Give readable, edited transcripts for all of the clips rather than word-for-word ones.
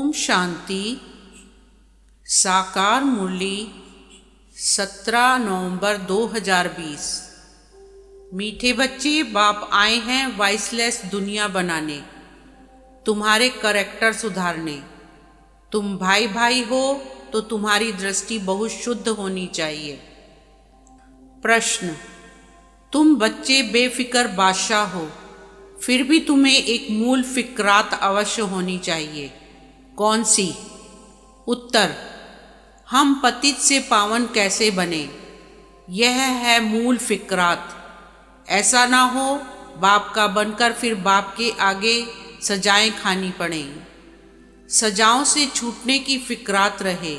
ओम शांति। साकार मुरली 17 नवंबर 2020। मीठे बच्चे, बाप आए हैं वॉइसलेस दुनिया बनाने, तुम्हारे करैक्टर सुधारने। तुम भाई भाई हो तो तुम्हारी दृष्टि बहुत शुद्ध होनी चाहिए। प्रश्न: तुम बच्चे बेफिक्र बादशाह हो, फिर भी तुम्हें एक मूल फिक्रात अवश्य होनी चाहिए। कौन सी? उत्तर: हम पतित से पावन कैसे बने, यह है मूल फिक्रात। ऐसा ना हो बाप का बनकर फिर बाप के आगे सजाएं खानी पड़े। सजाओं से छूटने की फिक्रात रहे,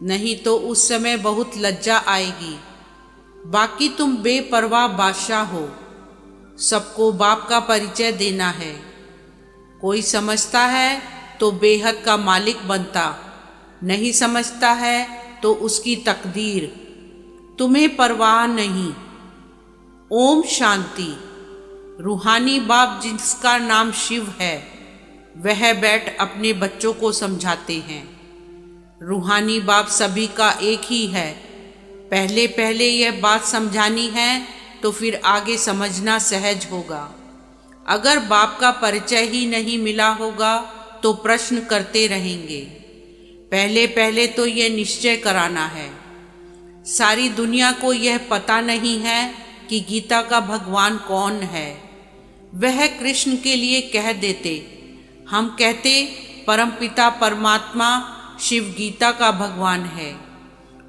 नहीं तो उस समय बहुत लज्जा आएगी। बाकी तुम बेपरवाह बादशाह हो, सबको बाप का परिचय देना है। कोई समझता है तो बेहद का मालिक बनता, नहीं समझता है तो उसकी तकदीर। तुम्हें परवाह नहीं। ओम शांति। रूहानी बाप जिसका नाम शिव है, वह बैठ अपने बच्चों को समझाते हैं। रूहानी बाप सभी का एक ही है। पहले पहले यह बात समझानी है तो फिर आगे समझना सहज होगा। अगर बाप का परिचय ही नहीं मिला होगा तो प्रश्न करते रहेंगे। पहले पहले तो यह निश्चय कराना है। सारी दुनिया को यह पता नहीं है कि गीता का भगवान कौन है। वह कृष्ण के लिए कह देते, हम कहते परमपिता परमात्मा शिव गीता का भगवान है।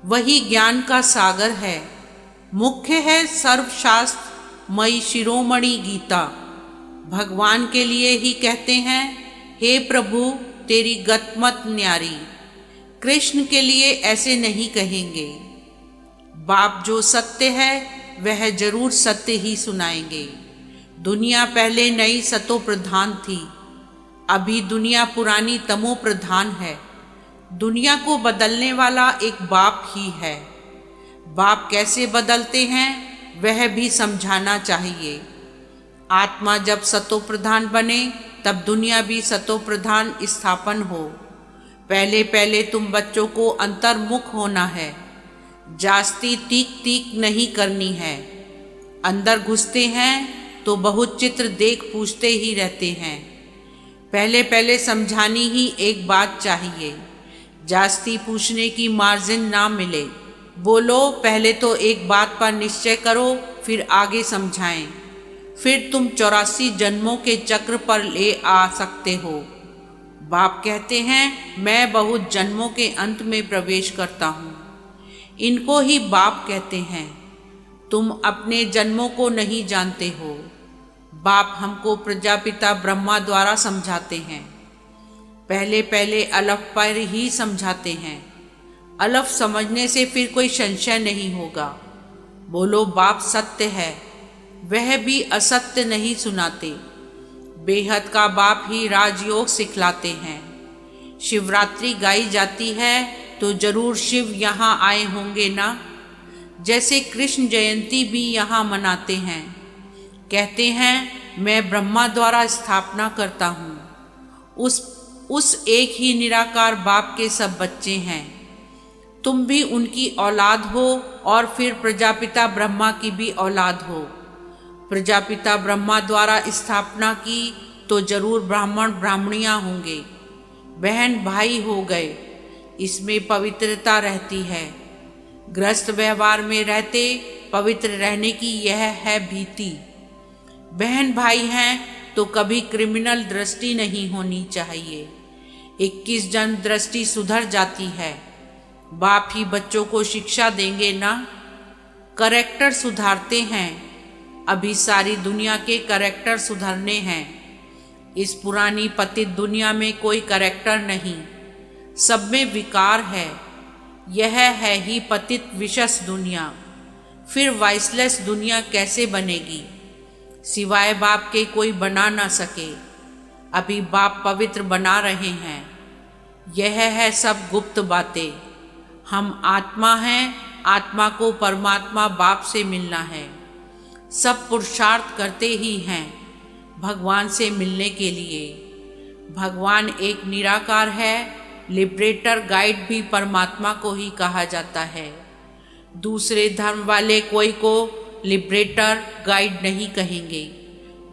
वही ज्ञान का सागर है। मुख्य है सर्वशास्त्र मई शिरोमणि गीता। भगवान के लिए ही कहते हैं, हे प्रभु तेरी गत मत न्यारी। कृष्ण के लिए ऐसे नहीं कहेंगे। बाप जो सत्य है वह जरूर सत्य ही सुनाएंगे। दुनिया पहले नई सतो प्रधान थी, अभी दुनिया पुरानी तमो प्रधान है। दुनिया को बदलने वाला एक बाप ही है। बाप कैसे बदलते हैं वह भी समझाना चाहिए। आत्मा जब सतो प्रधान बने तब दुनिया भी सतो प्रधान स्थापन हो। पहले पहले तुम बच्चों को अंतर्मुख होना है, जास्ती तीक तीक नहीं करनी है। अंदर घुसते हैं तो बहुत चित्र देख पूछते ही रहते हैं। पहले पहले समझानी ही एक बात चाहिए, जास्ती पूछने की मार्जिन ना मिले। बोलो पहले तो एक बात पर निश्चय करो, फिर आगे समझाएं। फिर तुम 84 जन्मों के चक्र पर ले आ सकते हो। बाप कहते हैं, मैं बहुत जन्मों के अंत में प्रवेश करता हूँ। इनको ही बाप कहते हैं। तुम अपने जन्मों को नहीं जानते हो। बाप हमको प्रजापिता ब्रह्मा द्वारा समझाते हैं। पहले पहले अलफ पर ही समझाते हैं। अलफ समझने से फिर कोई संशय नहीं होगा। बोलो बाप सत्य है, वह भी असत्य नहीं सुनाते। बेहद का बाप ही राजयोग सिखलाते हैं। शिवरात्रि गाई जाती है तो जरूर शिव यहाँ आए होंगे ना। जैसे कृष्ण जयंती भी यहाँ मनाते हैं। कहते हैं, मैं ब्रह्मा द्वारा स्थापना करता हूँ। उस एक ही निराकार बाप के सब बच्चे हैं। तुम भी उनकी औलाद हो और फिर प्रजापिता ब्रह्मा की भी औलाद हो। प्रजापिता ब्रह्मा द्वारा स्थापना की तो जरूर ब्राह्मण ब्राह्मणियाँ होंगे, बहन भाई हो गए। इसमें पवित्रता रहती है। गृहस्थ व्यवहार में रहते पवित्र रहने की यह है भीति। बहन भाई हैं तो कभी क्रिमिनल दृष्टि नहीं होनी चाहिए। 21 जन्म दृष्टि सुधर जाती है। बाप ही बच्चों को शिक्षा देंगे ना। करैक्टर सुधारते हैं। अभी सारी दुनिया के करैक्टर सुधरने हैं। इस पुरानी पतित दुनिया में कोई करैक्टर नहीं, सब में विकार है। यह है ही पतित विशस दुनिया। फिर वॉइसलेस दुनिया कैसे बनेगी? सिवाय बाप के कोई बना ना सके। अभी बाप पवित्र बना रहे हैं। यह है सब गुप्त बातें। हम आत्मा हैं, आत्मा को परमात्मा बाप से मिलना है। सब पुरुषार्थ करते ही हैं भगवान से मिलने के लिए। भगवान एक निराकार है, लिबरेटर गाइड भी परमात्मा को ही कहा जाता है। दूसरे धर्म वाले कोई को लिबरेटर गाइड नहीं कहेंगे।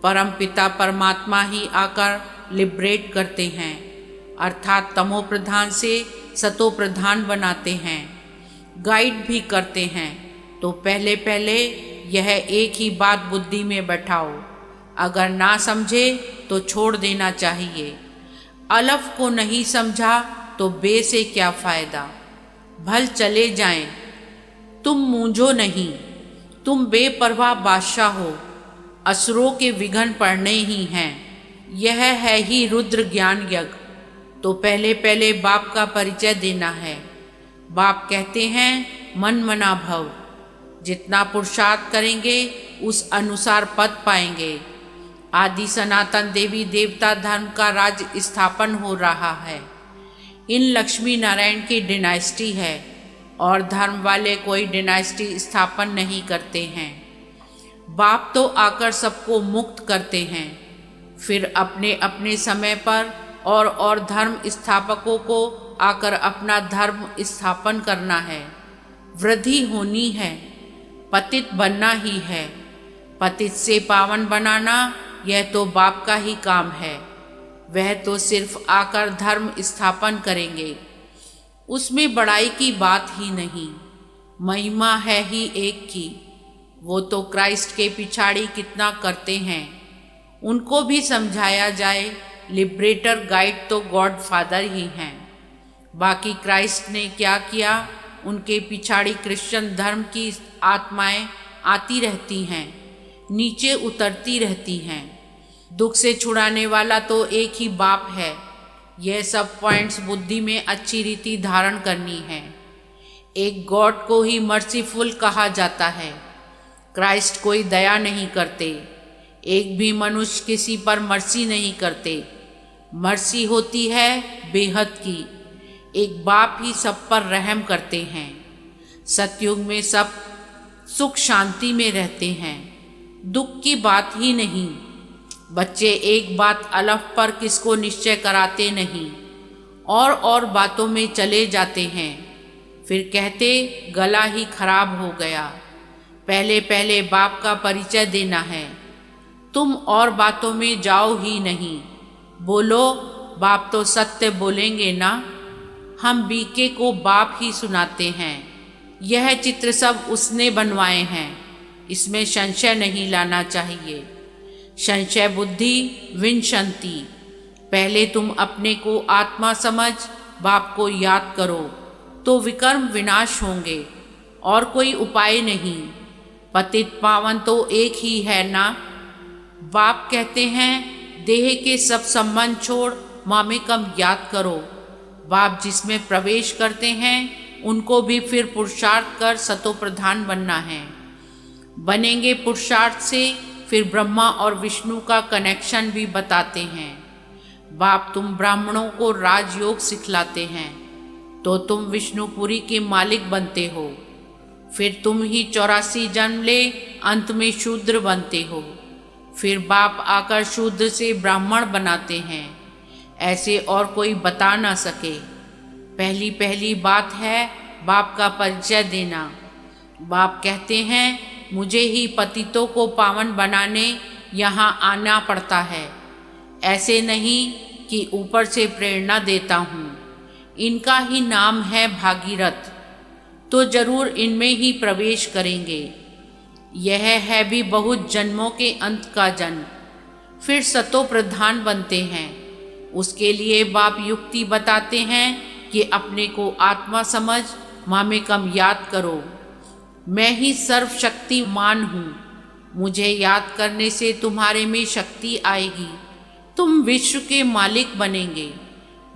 परमपिता परमात्मा ही आकर लिबरेट करते हैं, अर्थात तमो प्रधान से सतो प्रधान बनाते हैं, गाइड भी करते हैं। तो पहले पहले यह एक ही बात बुद्धि में बैठाओ। अगर ना समझे तो छोड़ देना चाहिए। अलफ को नहीं समझा तो बे से क्या फ़ायदा, भल चले जाएं। तुम मूंझो नहीं, तुम बेपरवाह बादशाह हो। असुरों के विघ्न पड़ने ही हैं। यह है ही रुद्र ज्ञान यज्ञ। तो पहले पहले बाप का परिचय देना है। बाप कहते हैं मन मना भव। जितना पुरुषार्थ करेंगे उस अनुसार पद पाएंगे। आदि सनातन देवी देवता धर्म का राज स्थापन हो रहा है। इन लक्ष्मी नारायण की डिनाइस्टी है और धर्म वाले कोई डिनाइस्टी स्थापन नहीं करते हैं। बाप तो आकर सबको मुक्त करते हैं, फिर अपने अपने समय पर और धर्म स्थापकों को आकर अपना धर्म स्थापन करना है। वृद्धि होनी है, पतित बनना ही है। पतित से पावन बनाना यह तो बाप का ही काम है। वह तो सिर्फ आकर धर्म स्थापन करेंगे, उसमें बड़ाई की बात ही नहीं। महिमा है ही एक की। वो तो क्राइस्ट के पिछाड़ी कितना करते हैं, उनको भी समझाया जाए। लिबरेटर गाइड तो गॉड फादर ही हैं। बाकी क्राइस्ट ने क्या किया, उनके पिछाड़ी क्रिश्चियन धर्म की आत्माएं आती रहती हैं, नीचे उतरती रहती हैं। दुख से छुड़ाने वाला तो एक ही बाप है। यह सब पॉइंट्स बुद्धि में अच्छी रीति धारण करनी है। एक गॉड को ही मर्सीफुल कहा जाता है। क्राइस्ट कोई दया नहीं करते। एक भी मनुष्य किसी पर मर्सी नहीं करते। मर्सी होती है बेहद की। एक बाप ही सब पर रहम करते हैं। सतयुग में सब सुख शांति में रहते हैं, दुख की बात ही नहीं। बच्चे एक बात अलफ पर किसको निश्चय कराते नहीं, और बातों में चले जाते हैं। फिर कहते गला ही खराब हो गया। पहले पहले बाप का परिचय देना है। तुम और बातों में जाओ ही नहीं। बोलो बाप तो सत्य बोलेंगे ना। हम बीके को बाप ही सुनाते हैं। यह चित्र सब उसने बनवाए हैं, इसमें संशय नहीं लाना चाहिए। संशय बुद्धि विनशंति। पहले तुम अपने को आत्मा समझ बाप को याद करो तो विकर्म विनाश होंगे, और कोई उपाय नहीं। पतित पावन तो एक ही है ना। बाप कहते हैं देह के सब संबंध छोड़ मामेकम याद करो। बाप जिसमें प्रवेश करते हैं उनको भी फिर पुरुषार्थ कर सतो प्रधान बनना है। बनेंगे पुरुषार्थ से फिर ब्रह्मा और विष्णु का कनेक्शन भी बताते हैं। बाप तुम ब्राह्मणों को राजयोग सिखलाते हैं तो तुम विष्णुपुरी के मालिक बनते हो। फिर तुम ही 84 जन्म ले अंत में शूद्र बनते हो। फिर बाप आकर शूद्र से ब्राह्मण बनाते हैं। ऐसे और कोई बता ना सके। पहली पहली बात है बाप का परिचय देना। बाप कहते हैं मुझे ही पतितों को पावन बनाने यहाँ आना पड़ता है। ऐसे नहीं कि ऊपर से प्रेरणा देता हूँ। इनका ही नाम है भागीरथ, तो जरूर इनमें ही प्रवेश करेंगे। यह है भी बहुत जन्मों के अंत का जन्म। फिर सतो प्रधान बनते हैं। उसके लिए बाप युक्ति बताते हैं कि अपने को आत्मा समझ मामेकम याद करो। मैं ही सर्वशक्तिमान हूँ। मुझे याद करने से तुम्हारे में शक्ति आएगी, तुम विश्व के मालिक बनेंगे।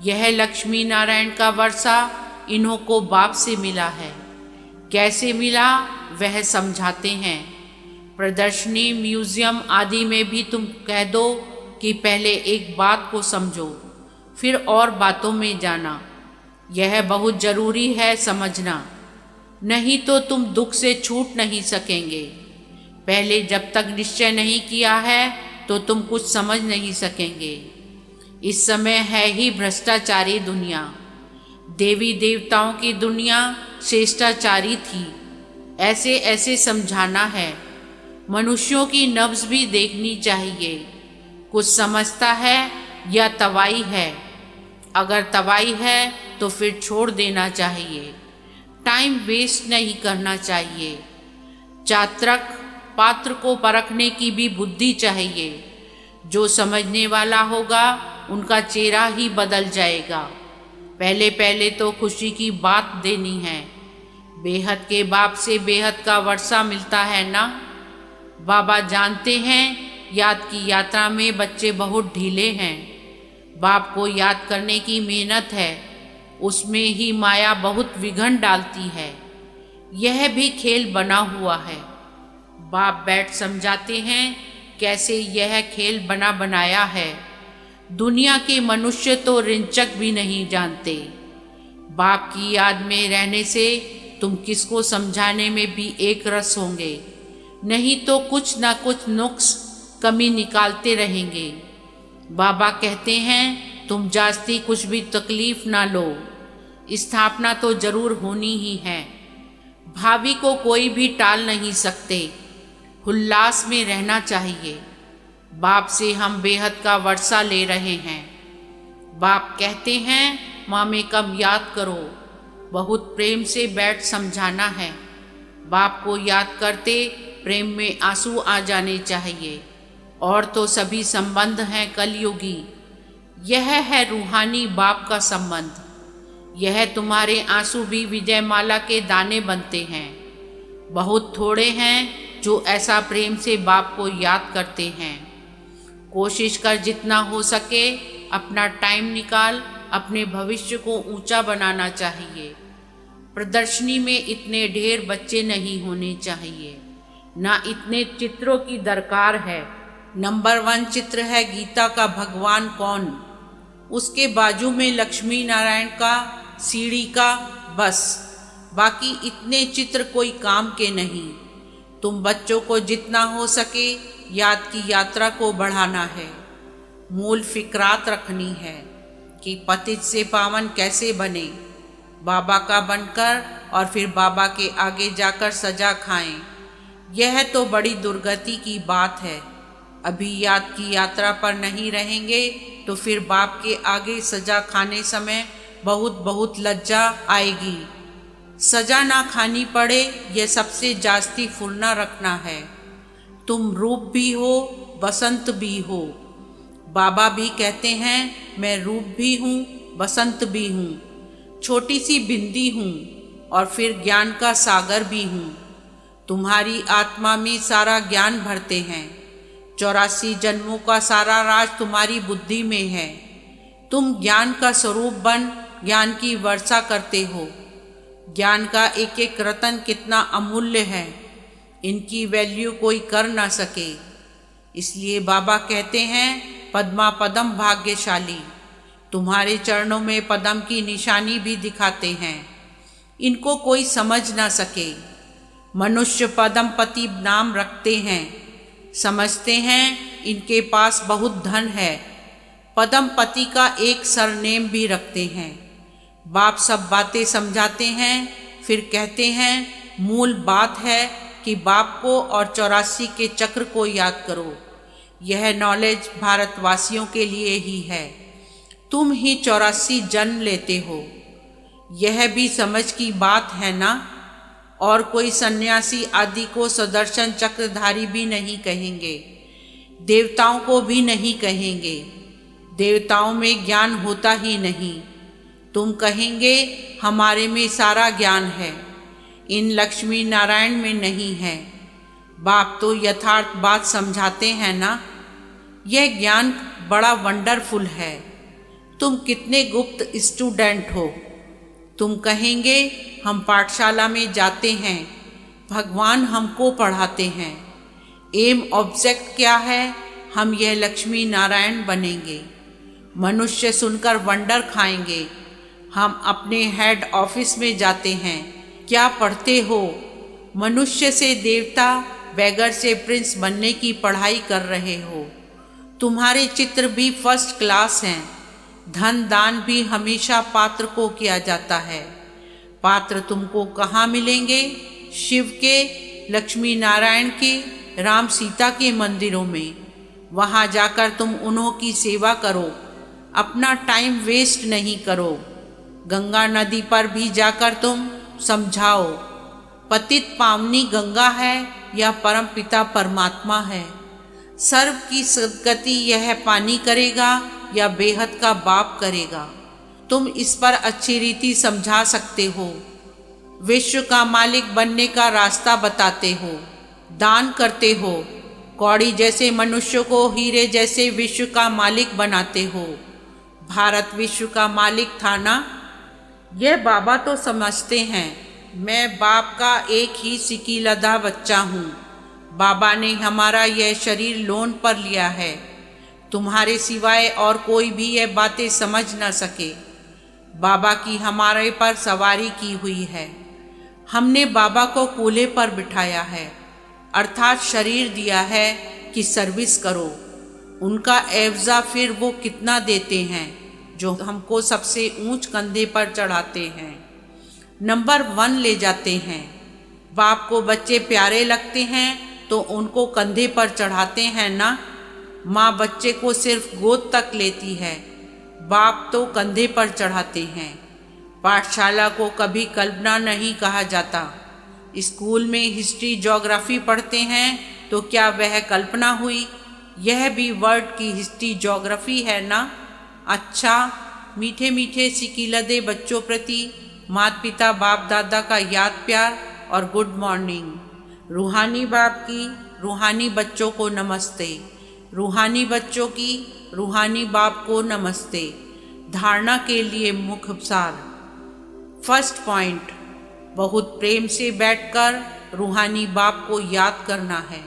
यह लक्ष्मी नारायण का वर्षा इन्हों को बाप से मिला है। कैसे मिला वह समझाते हैं। प्रदर्शनी म्यूजियम आदि में भी तुम कह दो कि पहले एक बात को समझो, फिर और बातों में जाना। यह बहुत जरूरी है समझना, नहीं तो तुम दुख से छूट नहीं सकेंगे। पहले जब तक निश्चय नहीं किया है तो तुम कुछ समझ नहीं सकेंगे। इस समय है ही भ्रष्टाचारी दुनिया। देवी देवताओं की दुनिया श्रेष्ठाचारी थी। ऐसे ऐसे समझाना है। मनुष्यों की नब्ज भी देखनी चाहिए। कुछ समझता है या तवाई है। अगर तवाई है तो फिर छोड़ देना चाहिए। टाइम वेस्ट नहीं करना चाहिए। चात्रक पात्र को परखने की भी बुद्धि चाहिए। जो समझने वाला होगा उनका चेहरा ही बदल जाएगा। पहले पहले तो खुशी की बात देनी है। बेहद के बाप से बेहद का वर्षा मिलता है ना। बाबा जानते हैं याद की यात्रा में बच्चे बहुत ढीले हैं। बाप को याद करने की मेहनत है, उसमें ही माया बहुत विघन डालती है। यह भी खेल बना हुआ है। बाप बैठ समझाते हैं कैसे यह खेल बना बनाया है। दुनिया के मनुष्य तो रिंचक भी नहीं जानते। बाप की याद में रहने से तुम किसको समझाने में भी एक रस होंगे, नहीं तो कुछ ना कुछ नुक्स कमी निकालते रहेंगे। बाबा कहते हैं तुम जास्ती कुछ भी तकलीफ ना लो। स्थापना तो जरूर होनी ही है। भावी को कोई भी टाल नहीं सकते। उल्लास में रहना चाहिए। बाप से हम बेहद का वर्षा ले रहे हैं। बाप कहते हैं माँ में कम याद करो। बहुत प्रेम से बैठ समझाना है। बाप को याद करते प्रेम में आंसू आ जाने चाहिए। और तो सभी संबंध हैं कलयुगी। यह है रूहानी बाप का संबंध। यह तुम्हारे आंसू भी विजयमाला के दाने बनते हैं। बहुत थोड़े हैं जो ऐसा प्रेम से बाप को याद करते हैं। कोशिश कर जितना हो सके अपना टाइम निकाल अपने भविष्य को ऊंचा बनाना चाहिए। प्रदर्शनी में इतने ढेर बच्चे नहीं होने चाहिए, ना इतने चित्रों की दरकार है। नंबर 1 चित्र है गीता का भगवान कौन, उसके बाजू में लक्ष्मी नारायण का, सीढ़ी का, बस। बाकी इतने चित्र कोई काम के नहीं। तुम बच्चों को जितना हो सके याद की यात्रा को बढ़ाना है। मूल फिक्रात रखनी है कि पतित से पावन कैसे बने, बाबा का बनकर और फिर बाबा के आगे जाकर सजा खाएं। यह तो बड़ी दुर्गति की बात है। अभी याद की यात्रा पर नहीं रहेंगे तो फिर बाप के आगे सजा खाने समय बहुत बहुत लज्जा आएगी। सजा ना खानी पड़े यह सबसे जास्ती फुर्ना रखना है। तुम रूप भी हो बसंत भी हो। बाबा भी कहते हैं मैं रूप भी हूँ बसंत भी हूँ, छोटी सी बिंदी हूँ और फिर ज्ञान का सागर भी हूँ। तुम्हारी आत्मा में सारा ज्ञान भरते हैं। 84 जन्मों का सारा राज तुम्हारी बुद्धि में है। तुम ज्ञान का स्वरूप बन ज्ञान की वर्षा करते हो। ज्ञान का एक एक रतन कितना अमूल्य है, इनकी वैल्यू कोई कर ना सके। इसलिए बाबा कहते हैं पद्मा पदम भाग्यशाली। तुम्हारे चरणों में पदम की निशानी भी दिखाते हैं, इनको कोई समझ ना सके। मनुष्य पदमपति नाम रखते हैं, समझते हैं इनके पास बहुत धन है। पदमपति का एक सरनेम भी रखते हैं। बाप सब बातें समझाते हैं, फिर कहते हैं मूल बात है कि बाप को और 84 के चक्र को याद करो। यह नॉलेज भारतवासियों के लिए ही है। तुम ही 84 जन्म लेते हो, यह भी समझ की बात है ना। और कोई सन्यासी आदि को सुदर्शन चक्रधारी भी नहीं कहेंगे, देवताओं को भी नहीं कहेंगे। देवताओं में ज्ञान होता ही नहीं। तुम कहेंगे हमारे में सारा ज्ञान है, इन लक्ष्मी नारायण में नहीं है। बाप तो यथार्थ बात समझाते हैं ना। यह ज्ञान बड़ा वंडरफुल है। तुम कितने गुप्त स्टूडेंट हो। तुम कहेंगे हम पाठशाला में जाते हैं, भगवान हमको पढ़ाते हैं। एम ऑब्जेक्ट क्या है, हम यह लक्ष्मी नारायण बनेंगे। मनुष्य सुनकर वंडर खाएंगे। हम अपने हेड ऑफिस में जाते हैं, क्या पढ़ते हो? मनुष्य से देवता, बैगर से प्रिंस बनने की पढ़ाई कर रहे हो। तुम्हारे चित्र भी फर्स्ट क्लास हैं। धन दान भी हमेशा पात्र को किया जाता है। पात्र तुमको कहाँ मिलेंगे? शिव के, लक्ष्मी नारायण के, राम सीता के मंदिरों में। वहाँ जाकर तुम उन्हों की सेवा करो, अपना टाइम वेस्ट नहीं करो। गंगा नदी पर भी जाकर तुम समझाओ, पतित पावनी गंगा है या परम पिता परमात्मा है। सर्व की सदगति यह पानी करेगा या बेहद का बाप करेगा। तुम इस पर अच्छी रीति समझा सकते हो। विश्व का मालिक बनने का रास्ता बताते हो, दान करते हो, कौड़ी जैसे मनुष्य को हीरे जैसे विश्व का मालिक बनाते हो। भारत विश्व का मालिक था ना? यह बाबा तो समझते हैं। मैं बाप का एक ही सिकीलधा बच्चा हूँ। बाबा ने हमारा यह शरीर लोन पर लिया है। तुम्हारे सिवाय और कोई भी यह बातें समझ न सके। बाबा की हमारे पर सवारी की हुई है। हमने बाबा को कूल्हे पर बिठाया है, अर्थात शरीर दिया है कि सर्विस करो। उनका एवजा फिर वो कितना देते हैं जो हमको सबसे ऊंच कंधे पर चढ़ाते हैं, नंबर 1 ले जाते हैं। बाप को बच्चे प्यारे लगते हैं तो उनको कंधे पर चढ़ाते हैं ना। माँ बच्चे को सिर्फ गोद तक लेती है, बाप तो कंधे पर चढ़ाते हैं। पाठशाला को कभी कल्पना नहीं कहा जाता। स्कूल में हिस्ट्री ज्योग्राफी पढ़ते हैं तो क्या वह कल्पना हुई? यह भी वर्ड की हिस्ट्री ज्योग्राफी है ना। अच्छा, मीठे मीठे सिकीलधे बच्चों प्रति माता पिता बाप दादा का याद प्यार और गुड मॉर्निंग। रूहानी बाप की रूहानी बच्चों को नमस्ते, रूहानी बच्चों की रूहानी बाप को नमस्ते। धारणा के लिए मुख्य सार। फर्स्ट पॉइंट, बहुत प्रेम से बैठकर रूहानी बाप को याद करना है।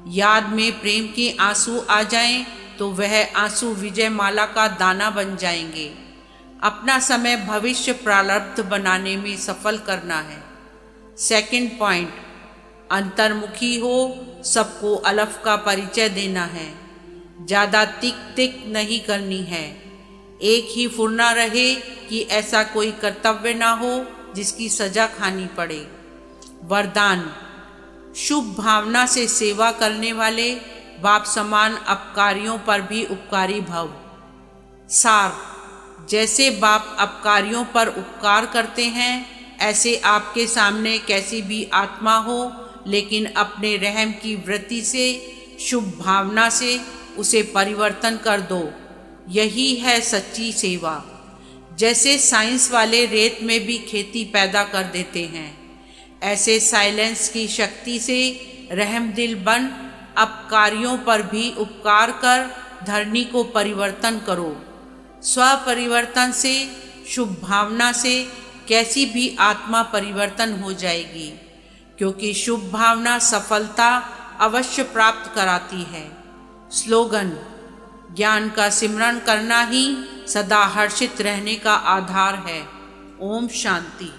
याद में प्रेम के आंसू आ जाएं तो वह आंसू विजय माला का दाना बन जाएंगे। अपना समय भविष्य प्रारब्ध बनाने में सफल करना है। सेकंड पॉइंट, अंतर्मुखी हो, सबको अलफ का परिचय देना है। ज़्यादा तिक तिक नहीं करनी है। एक ही फुरना रहे कि ऐसा कोई कर्तव्य ना हो जिसकी सजा खानी पड़े। वरदान, शुभ भावना से सेवा करने वाले बाप समान अपकारियों पर भी उपकारी भव। सार, जैसे बाप अपकारियों पर उपकार करते हैं, ऐसे आपके सामने कैसी भी आत्मा हो लेकिन अपने रहम की वृत्ति से, शुभ भावना से उसे परिवर्तन कर दो। यही है सच्ची सेवा। जैसे साइंस वाले रेत में भी खेती पैदा कर देते हैं, ऐसे साइलेंस की शक्ति से रहम दिल बन अपकारियों पर भी उपकार कर धरनी को परिवर्तन करो। स्व परिवर्तन से, शुभ भावना से कैसी भी आत्मा परिवर्तन हो जाएगी, क्योंकि शुभ भावना सफलता अवश्य प्राप्त कराती है। स्लोगन, ज्ञान का सिमरन करना ही सदा हर्षित रहने का आधार है। ओम शांति।